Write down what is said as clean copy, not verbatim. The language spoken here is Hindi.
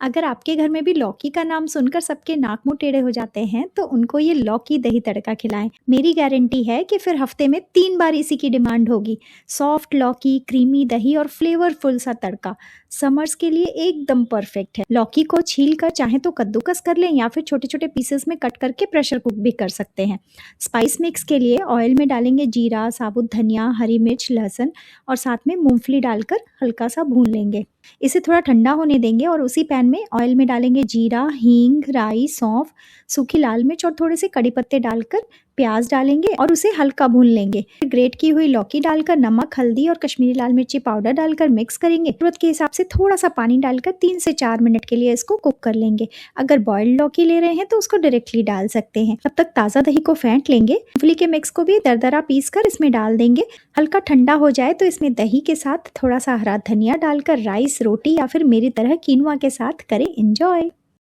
अगर आपके घर में भी लौकी का नाम सुनकर सबके नाक मुंह टेढ़े हो जाते हैं तो उनको ये लौकी दही तड़का खिलाएं। मेरी गारंटी है कि फिर हफ्ते में 3 बार इसी की डिमांड होगी। सॉफ्ट लौकी, क्रीमी दही और फ्लेवरफुल सा तड़का समर्स के लिए एकदम परफेक्ट है। लौकी को छील कर चाहे तो कद्दूकस कर लें या फिर छोटे छोटे पीसेस में कट करके प्रेशर कुक भी कर सकते हैं। स्पाइस मिक्स के लिए ऑयल में डालेंगे जीरा, साबुत धनिया, हरी मिर्च, लहसुन और साथ में मूंगफली डालकर हल्का सा भून लेंगे। इसे थोड़ा ठंडा होने देंगे और उसी पैन में ऑयल में डालेंगे जीरा, हींग, राई, सौंफ, सूखी लाल मिर्च और थोड़े से कड़ी पत्ते डालकर प्याज डालेंगे और उसे हल्का भून लेंगे। ग्रेट की हुई लौकी डालकर नमक, हल्दी और कश्मीरी लाल मिर्ची पाउडर डालकर मिक्स करेंगे। जरूरत के हिसाब से थोड़ा सा पानी डालकर 3 से 4 मिनट के लिए इसको कुक कर लेंगे। अगर बॉइल्ड लौकी ले रहे हैं तो उसको डायरेक्टली डाल सकते हैं। तब तक ताज़ा दही को फेंट लेंगे। मूंगफली के मिक्स को भी दरदरा पीस कर इसमें डाल देंगे। हल्का ठंडा हो जाए तो इसमें दही के साथ थोड़ा सा हरा धनिया डालकर राइस, रोटी या फिर मेरी तरह कीनुआ के साथ करें एंजॉय।